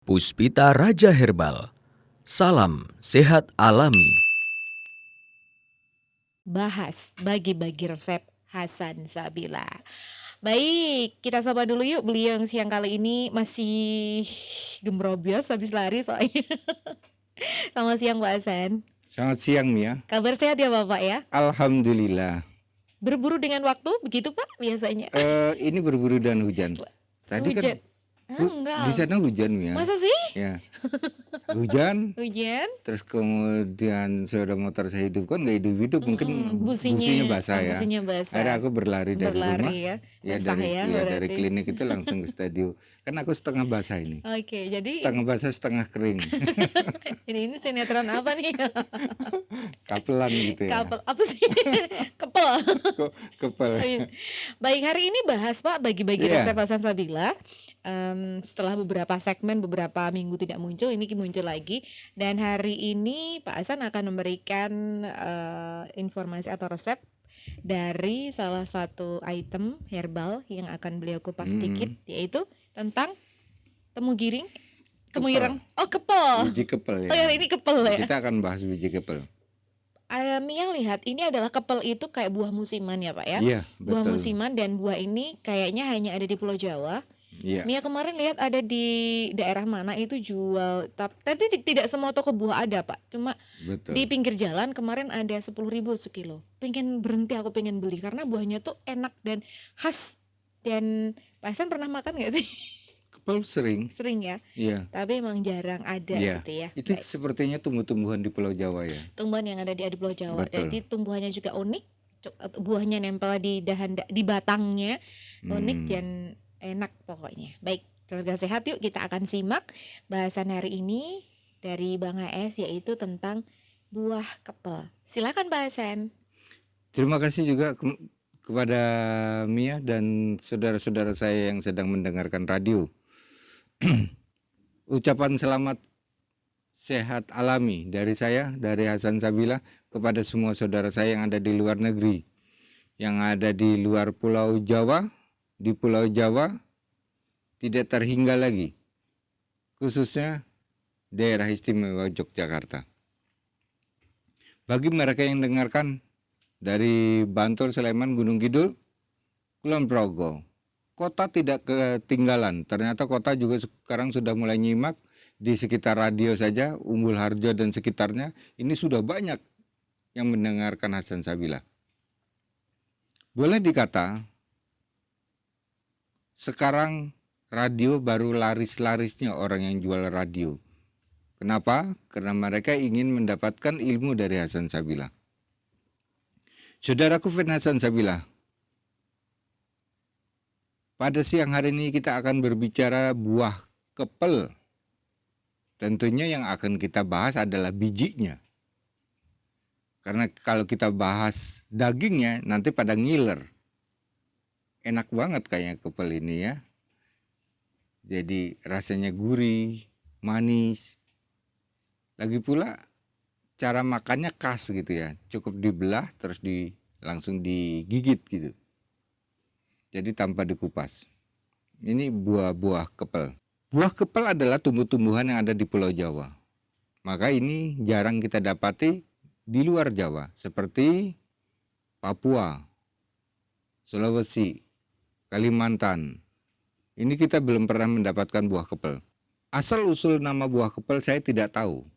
Puspita Raja Herbal. Salam sehat alami. Bahas bagi-bagi resep Hasan Sabila. Baik, kita sapa dulu yuk beliau yang siang kali ini masih gembrobios habis lari soalnya. Selamat siang Pak Hasan. Selamat siang Mia. Kabar sehat ya Bapak ya? Alhamdulillah. Berburu dengan waktu begitu Pak biasanya? Ini berburu dan hujan. Tadi Hujan. kan Enggak. di sana hujan Mia. Masa sih? Ya. Hujan. Hujan? Terus kemudian sepeda motor saya hidupkan nggak hidup-hidup, mungkin businya basah ya. Businya basah. Akhirnya aku berlari dari rumah. ya. Ya Basah dari berarti. klinik itu langsung ke stadion. Kan aku setengah basah ini. Oke, jadi Setengah basah setengah kering. ini sinetron apa nih? Kapelan gitu ya. Kapel apa sih? Kepel. Kepel. Baik, hari ini bahas Pak bagi-bagi Iya. resep Hasan Sabila. Setelah beberapa segmen beberapa minggu tidak muncul, ini muncul lagi. Dan hari ini Pak Hasan akan memberikan informasi atau resep dari salah satu item herbal yang akan beliau kupas sedikit, yaitu tentang temu giring, kemuirang. Oh, kepel. Biji kepel ya. Oh, yang ini kepel ya. Kita akan bahas biji kepel. Mia lihat ini adalah kepel itu kayak buah musiman ya Pak ya. Iya, Buah betul. musiman, dan buah ini kayaknya hanya ada di Pulau Jawa. Iya. Mia kemarin lihat ada di daerah mana itu jual, tapi tidak semua toko buah ada Pak. Cuma Betul. di pinggir jalan kemarin ada 10.000 sekilo. Pengen berhenti aku pengen beli karena buahnya tuh enak dan khas. Dan Pak Hasan pernah makan nggak sih? Kepel sering. Sering ya. Iya. Tapi emang jarang ada Iya. gitu ya. Itu Baik. sepertinya tumbuh-tumbuhan di Pulau Jawa ya. Tumbuhan yang ada di Pulau Jawa. Betul. Jadi tumbuhannya juga unik, buahnya nempel di di batangnya, unik dan enak pokoknya. Baik, keluarga sehat, yuk kita akan simak bahasan hari ini dari Bang AS, yaitu tentang buah kepel. Silakan Pak Hasan. Terima kasih juga kepada Mia dan saudara-saudara saya yang sedang mendengarkan radio. Ucapan selamat sehat alami dari saya, dari Hasan Sabila, kepada semua saudara saya yang ada di luar negeri, yang ada di luar Pulau Jawa, di Pulau Jawa tidak terhingga lagi, khususnya daerah istimewa Yogyakarta. Bagi mereka yang dengarkan dari Bantul, Sleman, Gunung Kidul, Kulon Progo, kota tidak ketinggalan. Ternyata kota juga sekarang sudah mulai nyimak. Di sekitar radio saja, Umbul Harjo dan sekitarnya, ini sudah banyak yang mendengarkan Hasan Sabila. Boleh dikata, sekarang radio baru laris-larisnya orang yang jual radio. Kenapa? Karena mereka ingin mendapatkan ilmu dari Hasan Sabila. Saudaraku fan Hasan Sabila, pada siang hari ini kita akan berbicara buah kepel. Tentunya yang akan kita bahas adalah bijinya. Karena kalau kita bahas dagingnya nanti pada ngiler. Enak banget kayaknya kepel ini ya. Jadi rasanya gurih, manis. Lagi pula cara makannya khas gitu ya. Cukup dibelah terus langsung digigit gitu. Jadi tanpa dikupas. Ini buah-buah kepel. Buah kepel adalah tumbuh-tumbuhan yang ada di Pulau Jawa. Maka ini jarang kita dapati di luar Jawa, seperti Papua, Sulawesi, Kalimantan. Ini kita belum pernah mendapatkan buah kepel. Asal-usul nama buah kepel saya tidak tahu.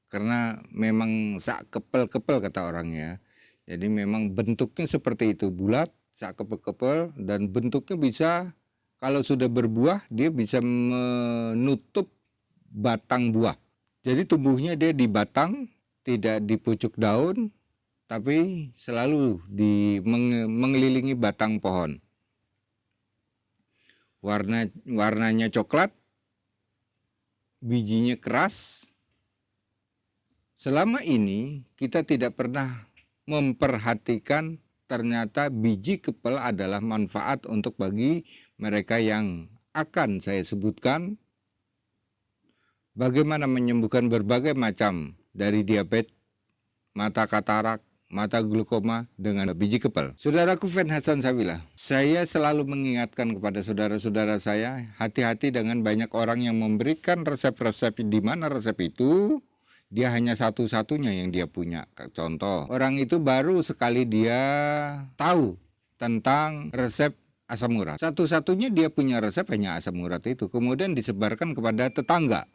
Karena memang sak kepel-kepel kata orangnya. Jadi memang bentuknya seperti itu, bulat, sak kepel-kepel, dan bentuknya bisa, kalau sudah berbuah, dia bisa menutup batang buah. Jadi tumbuhnya dia di batang, tidak di pucuk daun, tapi selalu mengelilingi batang pohon. Warnanya coklat, bijinya keras. Selama ini kita tidak pernah memperhatikan ternyata biji kepel adalah manfaat untuk bagi mereka yang akan saya sebutkan, bagaimana menyembuhkan berbagai macam dari diabetes, mata katarak, mata glaukoma dengan biji kepel. Saudaraku Fen Hasan Sabila, saya selalu mengingatkan kepada saudara-saudara saya, hati-hati dengan banyak orang yang memberikan resep-resep di mana resep itu dia hanya satu-satunya yang dia punya. Contoh, orang itu baru sekali dia tahu tentang resep asam urat. Satu-satunya dia punya resep hanya asam urat itu. Kemudian disebarkan kepada tetangga,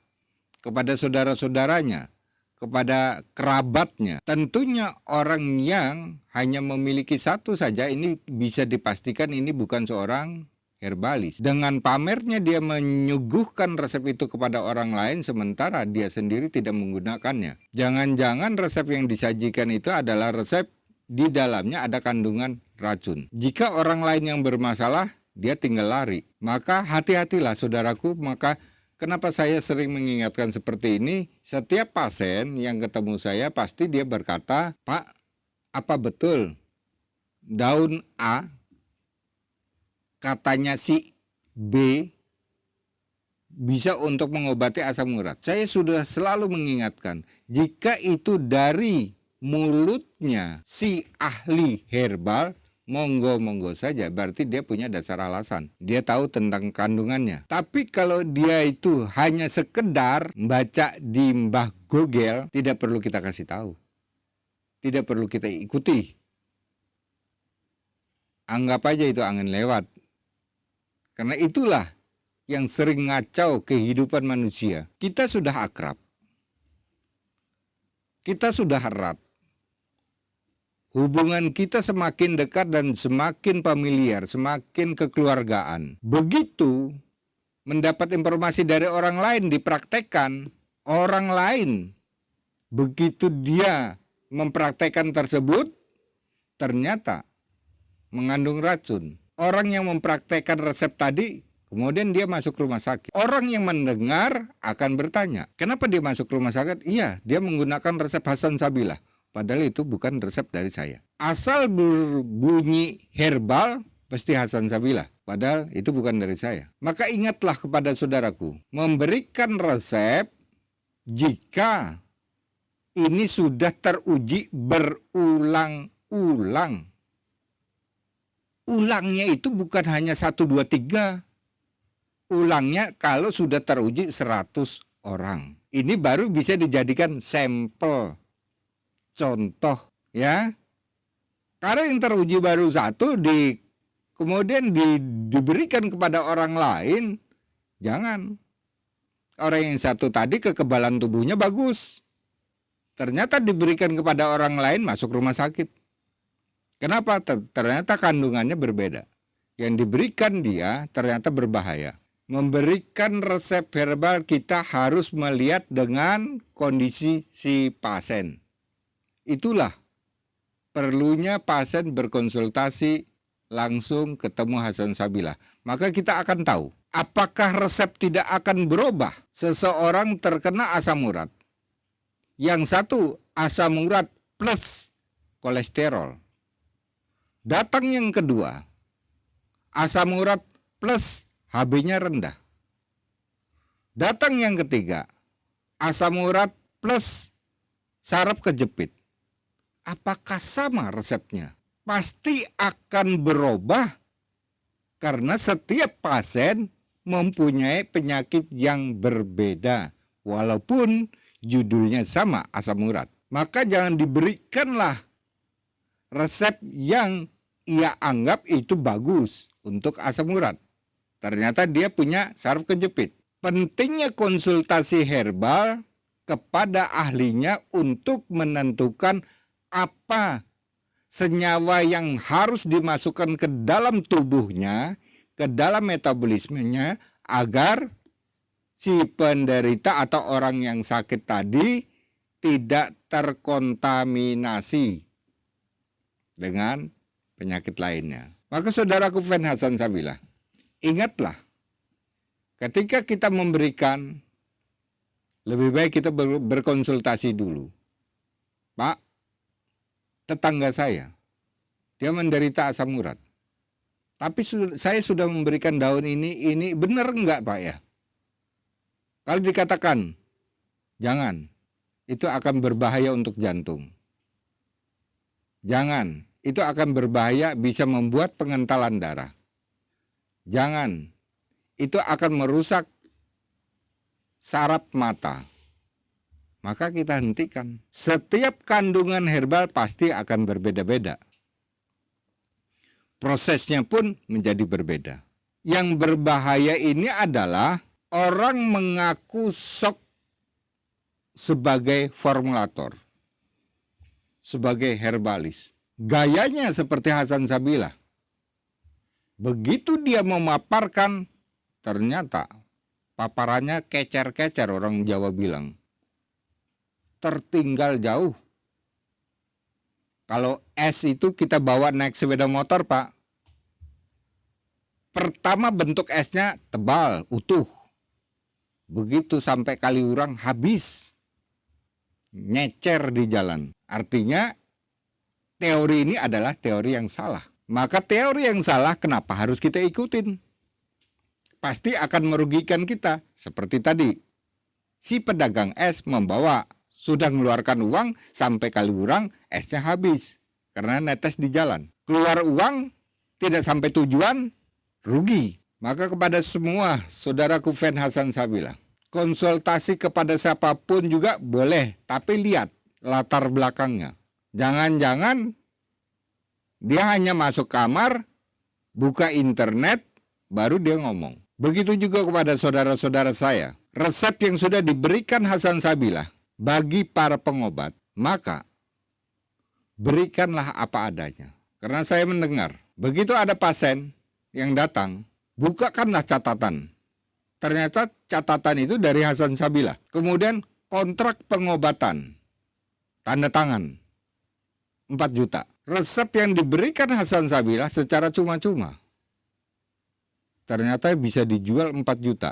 kepada saudara-saudaranya, kepada kerabatnya. Tentunya orang yang hanya memiliki satu saja ini bisa dipastikan ini bukan seorang herbalis. Dengan pamernya dia menyuguhkan resep itu kepada orang lain sementara dia sendiri tidak menggunakannya. Jangan-jangan resep yang disajikan itu adalah resep di dalamnya ada kandungan racun. Jika orang lain yang bermasalah, dia tinggal lari. Maka hati-hatilah saudaraku, maka kenapa saya sering mengingatkan seperti ini? Setiap pasien yang ketemu saya pasti dia berkata, "Pak, apa betul daun A katanya si B bisa untuk mengobati asam urat?" Saya sudah selalu mengingatkan, jika itu dari mulutnya si ahli herbal, monggo-monggo saja, berarti dia punya dasar alasan. Dia tahu tentang kandungannya. Tapi kalau dia itu hanya sekedar baca di Mbah Google, tidak perlu kita kasih tahu. Tidak perlu kita ikuti. Anggap aja itu angin lewat. Karena itulah yang sering ngacau kehidupan manusia. Kita sudah akrab. Kita sudah erat. Hubungan kita semakin dekat dan semakin familiar, semakin kekeluargaan. Begitu mendapat informasi dari orang lain dipraktekkan, orang lain begitu dia mempraktekkan tersebut ternyata mengandung racun. Orang yang mempraktekkan resep tadi kemudian dia masuk rumah sakit. Orang yang mendengar akan bertanya, kenapa dia masuk rumah sakit? Iya, dia menggunakan resep Hasan Sabila. Padahal itu bukan resep dari saya. Asal berbunyi herbal, pasti Hasan Sabila. Padahal itu bukan dari saya. Maka ingatlah kepada saudaraku, memberikan resep jika ini sudah teruji berulang-ulang. Ulangnya itu bukan hanya 1, 2, 3. Ulangnya kalau sudah teruji 100 orang. Ini baru bisa dijadikan sampel. Contoh ya, karena yang teruji baru 1 kemudian diberikan kepada orang lain, jangan. Orang yang 1 tadi kekebalan tubuhnya bagus, ternyata diberikan kepada orang lain masuk rumah sakit. Kenapa? Ternyata kandungannya berbeda. Yang diberikan dia ternyata berbahaya. Memberikan resep herbal kita harus melihat dengan kondisi si pasien. Itulah perlunya pasien berkonsultasi langsung ketemu Hasan Sabila. Maka kita akan tahu apakah resep tidak akan berubah. Seseorang terkena asam urat. Yang 1 asam urat plus kolesterol. Datang yang kedua asam urat plus HB-nya rendah. Datang yang ketiga asam urat plus saraf kejepit. Apakah sama resepnya? Pasti akan berubah karena setiap pasien mempunyai penyakit yang berbeda walaupun judulnya sama asam urat. Maka jangan diberikanlah resep yang ia anggap itu bagus untuk asam urat. Ternyata dia punya saraf kejepit. Pentingnya konsultasi herbal kepada ahlinya untuk menentukan apa senyawa yang harus dimasukkan ke dalam tubuhnya, ke dalam metabolismenya, agar si penderita atau orang yang sakit tadi tidak terkontaminasi dengan penyakit lainnya. Maka saudaraku Fen Hasan Sabila, ingatlah, ketika kita memberikan, lebih baik kita berkonsultasi dulu. Pak, tetangga saya, dia menderita asam urat. Tapi saya sudah memberikan daun ini benar enggak Pak ya? Kalau dikatakan, jangan, itu akan berbahaya untuk jantung. Jangan, itu akan berbahaya, bisa membuat pengentalan darah. Jangan, itu akan merusak saraf mata. Maka kita hentikan. Setiap kandungan herbal pasti akan berbeda-beda. Prosesnya pun menjadi berbeda. Yang berbahaya ini adalah orang mengaku sok sebagai formulator, sebagai herbalis. Gayanya seperti Hasan Sabila. Begitu dia memaparkan, ternyata paparannya kecer-kecer, orang Jawa bilang. Tertinggal jauh. Kalau es itu kita bawa naik sepeda motor, Pak. Pertama bentuk esnya tebal, utuh. Begitu sampai Kaliurang habis. Nyecer di jalan. Artinya teori ini adalah teori yang salah. Maka teori yang salah kenapa harus kita ikutin? Pasti akan merugikan kita. Seperti tadi, si pedagang es membawa, sudah mengeluarkan uang sampai Kaliurang, esnya habis. Karena netes di jalan. Keluar uang, tidak sampai tujuan, rugi. Maka kepada semua saudaraku fan Hasan Sabila, konsultasi kepada siapapun juga boleh, tapi lihat latar belakangnya. Jangan-jangan dia hanya masuk kamar, buka internet, baru dia ngomong. Begitu juga kepada saudara-saudara saya. Resep yang sudah diberikan Hasan Sabila bagi para pengobat, maka berikanlah apa adanya. Karena saya mendengar, begitu ada pasien yang datang, bukakanlah catatan. Ternyata catatan itu dari Hasan Sabila. Kemudian kontrak pengobatan, tanda tangan, 4 juta. Resep yang diberikan Hasan Sabila secara cuma-cuma, ternyata bisa dijual 4 juta.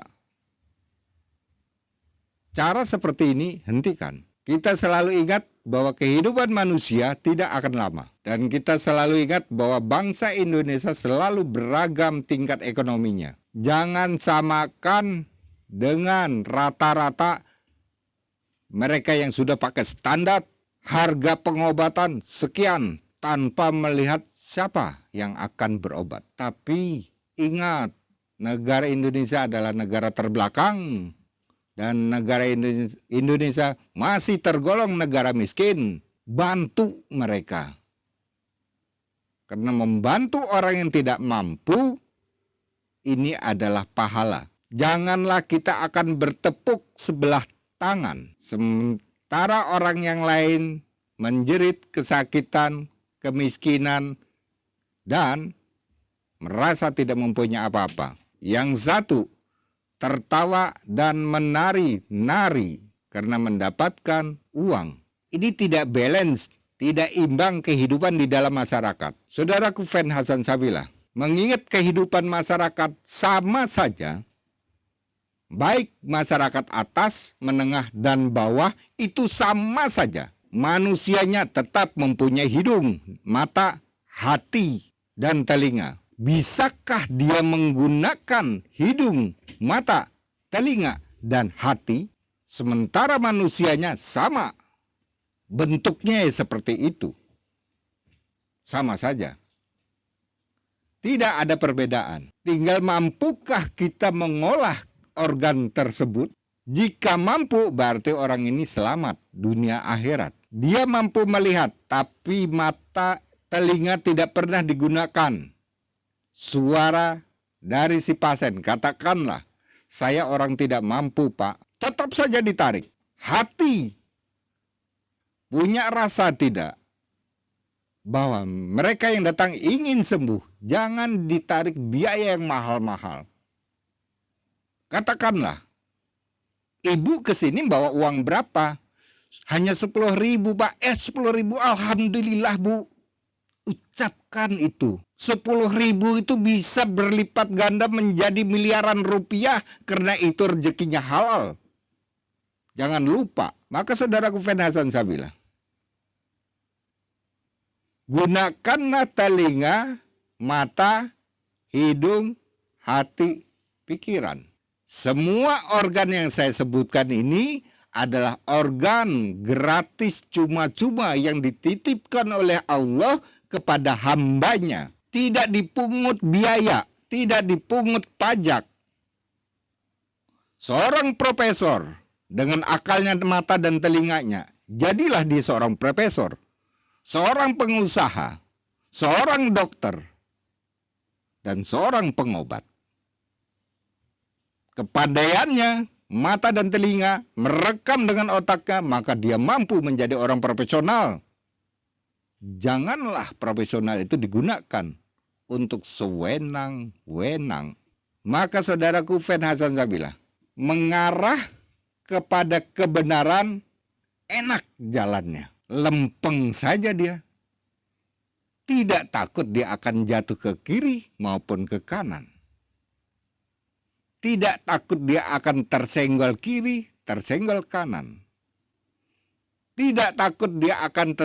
Cara seperti ini hentikan. Kita selalu ingat bahwa kehidupan manusia tidak akan lama. Dan kita selalu ingat bahwa bangsa Indonesia selalu beragam tingkat ekonominya. Jangan samakan dengan rata-rata mereka yang sudah pakai standar harga pengobatan sekian tanpa melihat siapa yang akan berobat. Tapi ingat, negara Indonesia adalah negara terbelakang. Dan negara Indonesia masih tergolong negara miskin. Bantu mereka. Karena membantu orang yang tidak mampu, ini adalah pahala. Janganlah kita akan bertepuk sebelah tangan. Sementara orang yang lain menjerit kesakitan, kemiskinan, dan merasa tidak mempunyai apa-apa. Yang satu tertawa dan menari-nari karena mendapatkan uang. Ini tidak balance, tidak imbang kehidupan di dalam masyarakat. Saudaraku fan Hasan Sabila, mengingat kehidupan masyarakat sama saja, baik masyarakat atas, menengah, dan bawah itu sama saja. Manusianya tetap mempunyai hidung, mata, hati, dan telinga. Bisakah dia menggunakan hidung, mata, telinga, dan hati, sementara manusianya sama? Bentuknya seperti itu. Sama saja. Tidak ada perbedaan. Tinggal mampukah kita mengolah organ tersebut? Jika mampu, berarti orang ini selamat dunia akhirat. Dia mampu melihat, tapi mata, telinga tidak pernah digunakan. Suara dari si pasien, katakanlah, saya orang tidak mampu, Pak. Tetap saja ditarik. Hati punya rasa tidak? Bahwa mereka yang datang ingin sembuh, jangan ditarik biaya yang mahal-mahal. Katakanlah, ibu kesini bawa uang berapa? Hanya 10.000, Pak. 10.000, alhamdulillah, Bu. Ucapkan itu. 10.000 itu bisa berlipat ganda menjadi miliaran rupiah karena itu rezekinya halal. Jangan lupa. Maka saudaraku fan Hasan Sabila, gunakanlah telinga, mata, hidung, hati, pikiran. Semua organ yang saya sebutkan ini adalah organ gratis cuma-cuma yang dititipkan oleh Allah kepada hambanya. Tidak dipungut biaya, tidak dipungut pajak. Seorang profesor dengan akalnya, mata dan telinganya, jadilah dia seorang profesor. Seorang pengusaha, seorang dokter, dan seorang pengobat. Kepandaiannya, mata dan telinga, merekam dengan otaknya, maka dia mampu menjadi orang profesional. Janganlah profesional itu digunakan untuk sewenang-wenang. Maka saudaraku Fen Hasan Sabilah, mengarah kepada kebenaran enak jalannya. Lempeng saja dia. Tidak takut dia akan jatuh ke kiri maupun ke kanan. Tidak takut dia akan tersenggol kiri, tersenggol kanan. Tidak takut dia akan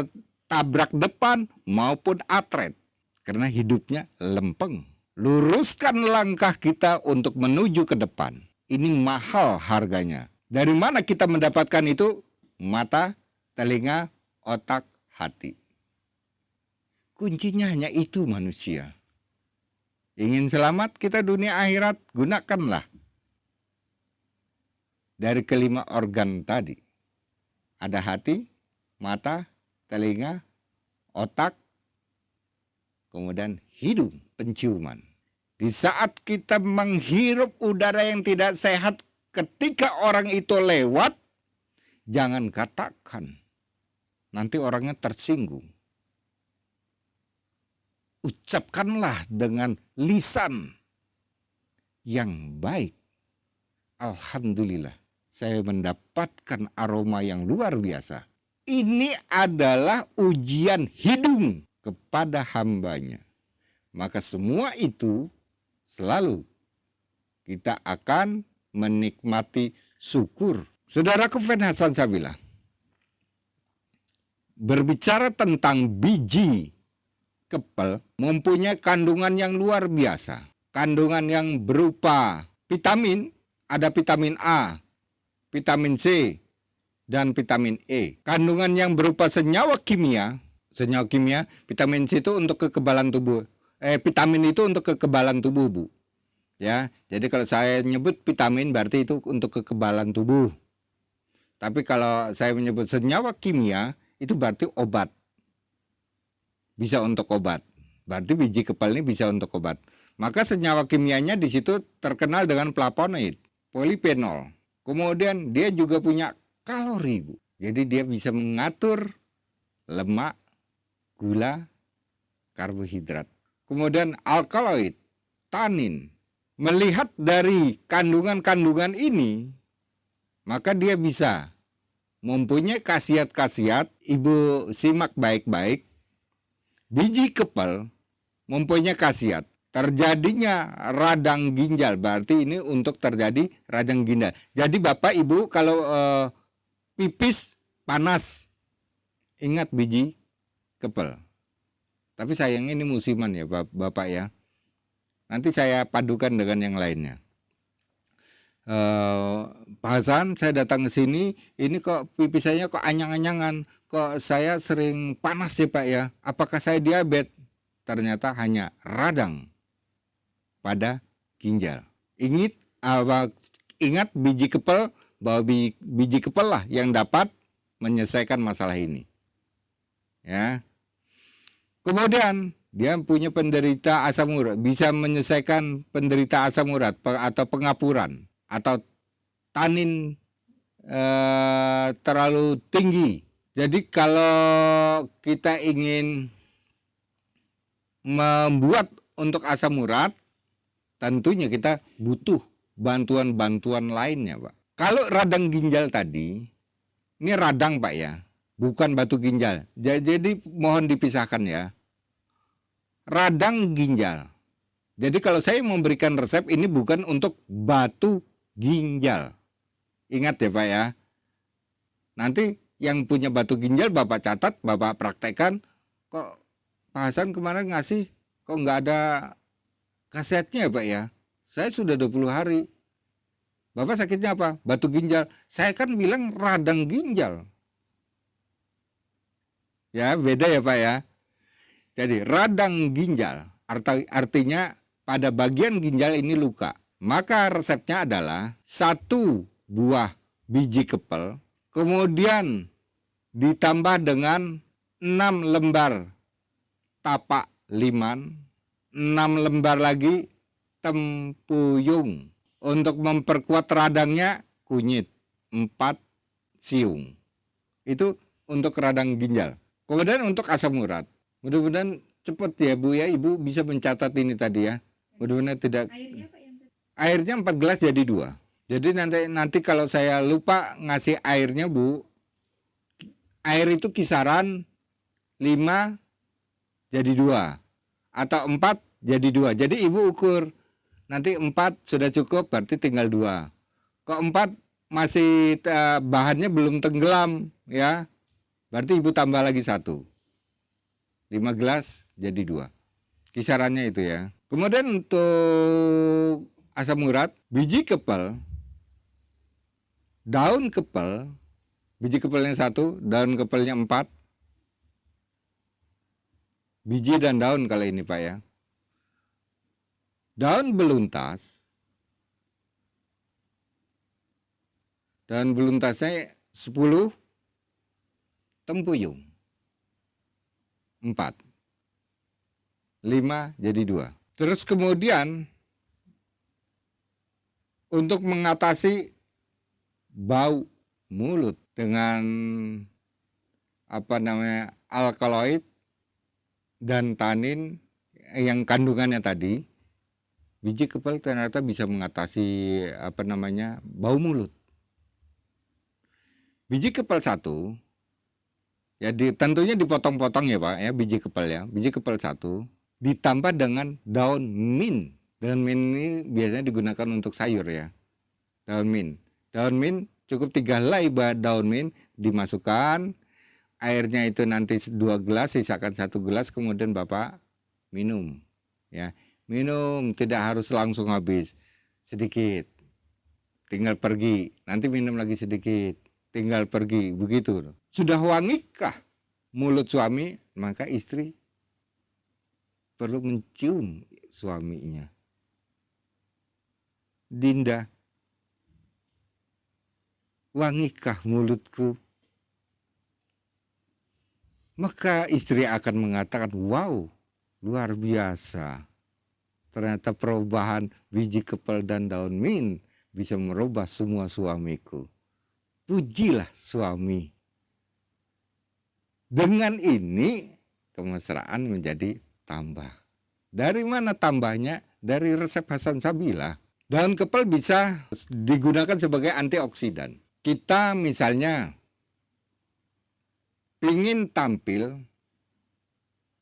tabrak depan maupun atret. Karena hidupnya lempeng. Luruskan langkah kita untuk menuju ke depan. Ini mahal harganya. Dari mana kita mendapatkan itu? Mata, telinga, otak, hati. Kuncinya hanya itu manusia. Ingin selamat kita dunia akhirat, gunakanlah dari kelima organ tadi. Ada hati, mata, telinga, otak, kemudian hidung, penciuman. Di saat kita menghirup udara yang tidak sehat, ketika orang itu lewat, jangan katakan. Nanti orangnya tersinggung. Ucapkanlah dengan lisan yang baik. Alhamdulillah, saya mendapatkan aroma yang luar biasa. Ini adalah ujian hidung kepada hambanya. Maka semua itu selalu kita akan menikmati syukur. Saudaraku Fen Hasan Sabilah, berbicara tentang biji kepel mempunyai kandungan yang luar biasa. Kandungan yang berupa vitamin, ada vitamin A, vitamin C, dan vitamin E. Kandungan yang berupa senyawa kimia, vitamin C itu untuk kekebalan tubuh. Vitamin itu untuk kekebalan tubuh, Bu. Ya, jadi kalau saya nyebut vitamin berarti itu untuk kekebalan tubuh. Tapi kalau saya menyebut senyawa kimia, itu berarti obat. Bisa untuk obat. Berarti biji kepel ini bisa untuk obat. Maka senyawa kimianya di situ terkenal dengan flavonoid, polifenol. Kemudian dia juga punya kalori, Bu. Jadi dia bisa mengatur lemak, gula, karbohidrat. Kemudian alkaloid, tanin. Melihat dari kandungan-kandungan ini, maka dia bisa mempunyai khasiat-khasiat. Ibu simak baik-baik. Biji kepel mempunyai khasiat terjadinya radang ginjal, berarti ini untuk terjadi radang ginjal. Jadi Bapak Ibu kalau pipis panas, ingat biji kepel. Tapi sayangnya ini musiman ya Bapak ya. Nanti saya padukan dengan yang lainnya. Pak Hasan, saya datang ke sini, ini kok pipis saya kok anyang-anyangan, kok saya sering panas ya Pak ya. Apakah saya diabetes? Ternyata hanya radang pada ginjal. Ingat biji kepel, bahwa biji kepel lah yang dapat menyelesaikan masalah ini. Ya. Kemudian dia punya penderita asam urat, bisa menyelesaikan penderita asam urat atau pengapuran atau tanin terlalu tinggi. Jadi kalau kita ingin membuat untuk asam urat, tentunya kita butuh bantuan-bantuan lainnya, Pak. Kalau radang ginjal tadi, ini radang Pak ya, bukan batu ginjal. Jadi mohon dipisahkan ya. Radang ginjal. Jadi kalau saya memberikan resep ini bukan untuk batu ginjal. Ingat ya Pak ya. Nanti yang punya batu ginjal Bapak catat, Bapak praktekkan. Kok Pak Hasan kemarin ngasih kok nggak ada kasetnya Pak ya. Saya sudah 20 hari Bapak sakitnya apa? Batu ginjal. Saya kan bilang radang ginjal. Ya, beda ya Pak ya. Jadi radang ginjal artinya pada bagian ginjal ini luka. Maka resepnya adalah 1 buah biji kepel, kemudian ditambah dengan 6 lembar tapak liman, 6 lembar lagi tempuyung. Untuk memperkuat radangnya kunyit, 4 siung. Itu untuk radang ginjal. Kemudian untuk asam urat. Mudah-mudahan cepat ya Bu ya, Ibu bisa mencatat ini tadi ya. Mudah-mudahan tidak. Airnya 4 gelas jadi 2. Jadi nanti kalau saya lupa ngasih airnya Bu, air itu kisaran 5 jadi 2 atau 4 jadi 2. Jadi Ibu ukur nanti 4 sudah cukup berarti tinggal 2. Kok 4 masih bahannya belum tenggelam ya, berarti Ibu tambah lagi 1. 5 gelas jadi 2. Kisarannya itu ya. Kemudian untuk asam urat, biji kepel, daun kepel, biji kepelnya 1, daun kepelnya 4. Biji dan daun kalau ini Pak ya. Daun beluntas, daun beluntasnya 10, tempuyung 4. 5 jadi 2. Terus kemudian untuk mengatasi bau mulut dengan alkaloid dan tanin yang kandungannya tadi, biji kepel ternyata bisa mengatasi bau mulut. Biji kepel 1 ya tentunya dipotong-potong ya Pak ya, biji kepel ya. Biji kepel 1 ditambah dengan daun mint. Daun mint ini biasanya digunakan untuk sayur ya. Daun mint. Daun mint cukup 3 helai daun mint dimasukkan. Airnya itu nanti 2 gelas, sisakan 1 gelas, kemudian Bapak minum. Ya, minum tidak harus langsung habis. Sedikit. Tinggal pergi. Nanti minum lagi sedikit. Tinggal pergi. Begitu. Sudah wangikah mulut suami? Maka istri perlu mencium suaminya. Dinda, wangikah mulutku? Maka istri akan mengatakan, wow, luar biasa. Ternyata perubahan biji kepel dan daun mint bisa merubah semua suamiku. Pujilah suami. Dengan ini kemesraan menjadi tambah. Dari mana tambahnya? Dari resep Hasan Sabila. Daun kepel bisa digunakan sebagai antioksidan. Kita misalnya ingin tampil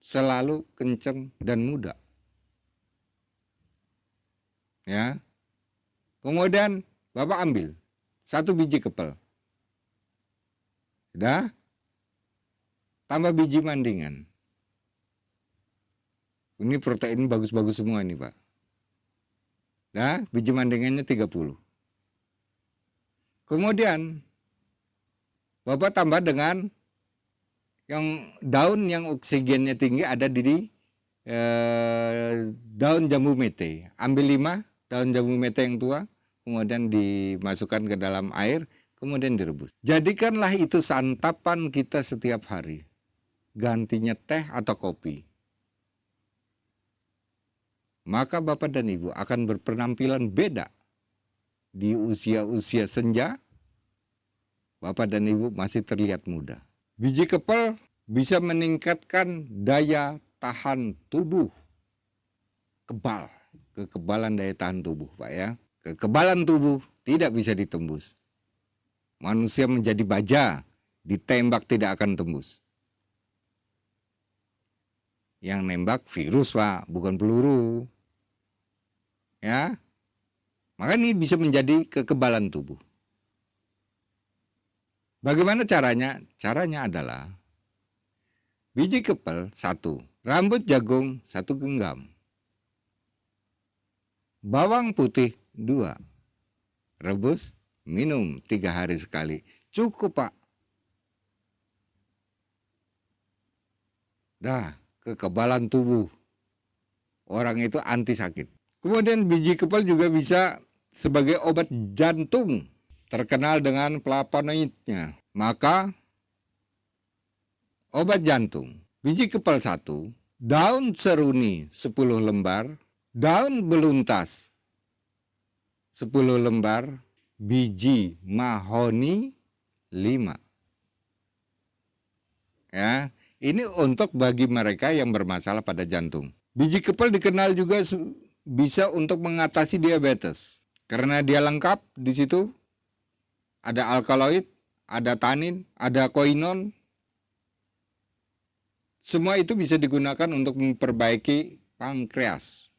selalu kenceng dan muda. Ya. Kemudian Bapak ambil 1 biji kepel. Sudah? Tambah biji mandingan. Ini protein bagus-bagus semua ini Pak. Nah, biji mandingannya 30. Kemudian Bapak tambah dengan yang daun yang oksigennya tinggi ada di daun jambu mete. Ambil 5 daun jambu mete yang tua, kemudian dimasukkan ke dalam air, kemudian direbus. Jadikanlah itu santapan kita setiap hari. Gantinya teh atau kopi. Maka Bapak dan Ibu akan berpenampilan beda. Di usia-usia senja, Bapak dan Ibu masih terlihat muda. Biji kepel bisa meningkatkan daya tahan tubuh. Kebal, kekebalan daya tahan tubuh Pak ya. Kekebalan tubuh tidak bisa ditembus. Manusia menjadi baja, ditembak tidak akan tembus. Yang nembak virus Pak, bukan peluru. Ya. Maka ini bisa menjadi kekebalan tubuh. Bagaimana caranya? Caranya adalah biji kepel 1, rambut jagung 1 genggam, bawang putih 2, rebus, minum 3 hari sekali. Cukup, Pak. Dah, kekebalan tubuh. Orang itu anti sakit. Kemudian biji kepal juga bisa sebagai obat jantung, terkenal dengan flavonoidnya. Maka obat jantung, biji kepal 1, daun seruni 10 lembar, daun beluntas 10 lembar, biji mahoni 5. Ya, ini untuk bagi mereka yang bermasalah pada jantung. Biji kepal dikenal juga bisa untuk mengatasi diabetes. Karena dia lengkap di situ. Ada alkaloid, ada tanin, ada koinon. Semua itu bisa digunakan untuk memperbaiki pankreas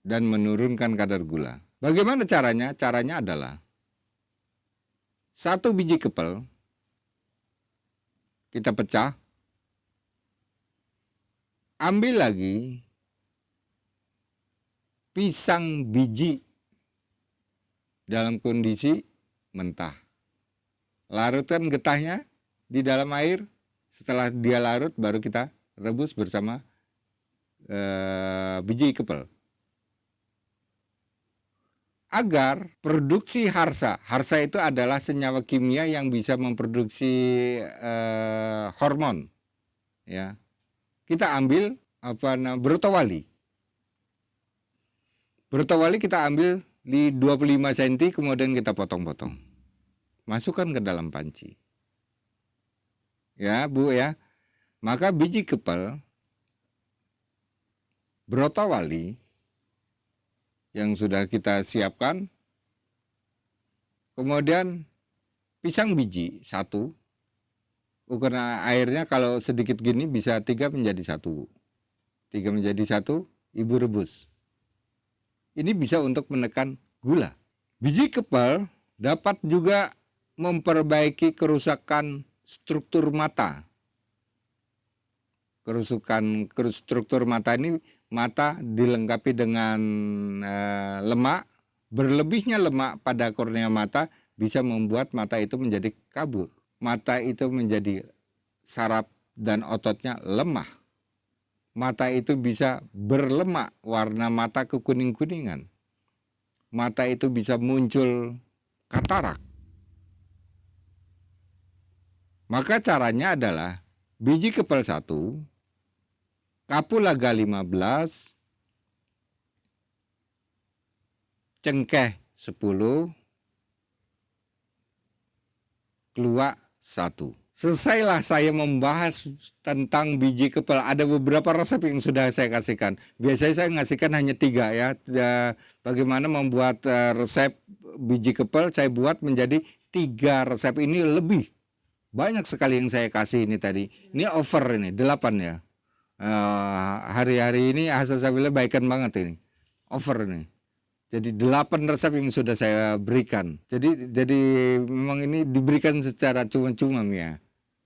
dan menurunkan kadar gula. Bagaimana caranya? Caranya adalah 1 biji kepal kita pecah, ambil lagi pisang biji dalam kondisi mentah. Larutkan getahnya di dalam air. Setelah dia larut baru kita rebus bersama biji kepal. Agar produksi harsa. Harsa itu adalah senyawa kimia yang bisa memproduksi hormon. Ya. Kita ambil brotowali. Brotowali kita ambil di 25 cm kemudian kita potong-potong. Masukkan ke dalam panci. Ya, Bu ya. Maka biji kepal brotowali yang sudah kita siapkan. Kemudian pisang biji 1. Ukuran airnya kalau sedikit gini bisa 3 menjadi 1. 3 menjadi 1, Ibu rebus. Ini bisa untuk menekan gula. Biji kepal dapat juga memperbaiki kerusakan struktur mata. Struktur mata ini, mata dilengkapi dengan lemak. Berlebihnya lemak pada kornea mata bisa membuat mata itu menjadi kabur. Mata itu menjadi saraf dan ototnya lemah. Mata itu bisa berlemak, warna mata kekuning-kuningan. Mata itu bisa muncul katarak. Maka caranya adalah biji kepal 1, kapulaga 15, cengkeh 10, keluak 1. Selesailah saya membahas tentang biji kepal. Ada beberapa resep yang sudah saya kasihkan. Biasanya saya ngasihkan hanya 3 ya. Bagaimana membuat resep biji kepal, saya buat menjadi 3 resep. Ini lebih banyak sekali yang saya kasih ini tadi. Ini over ini, 8 ya. Hari-hari ini Asa Sabila baikan banget ini. Over ini. Jadi 8 resep yang sudah saya berikan. Jadi memang ini diberikan secara cuma-cuma ya.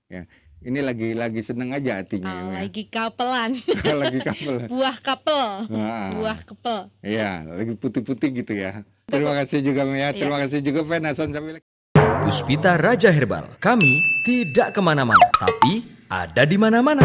Ya. Ini lagi seneng aja hatinya. Ya. Lagi kapelan. Lagi kapel. Buah kapel. Buah kepel. Iya, lagi putih-putih gitu ya. Terima kasih juga Mia. Terima kasih juga Fen Hasan Sabila. Puspita Raja Herbal. Kami tidak kemana-mana, tapi ada di mana-mana.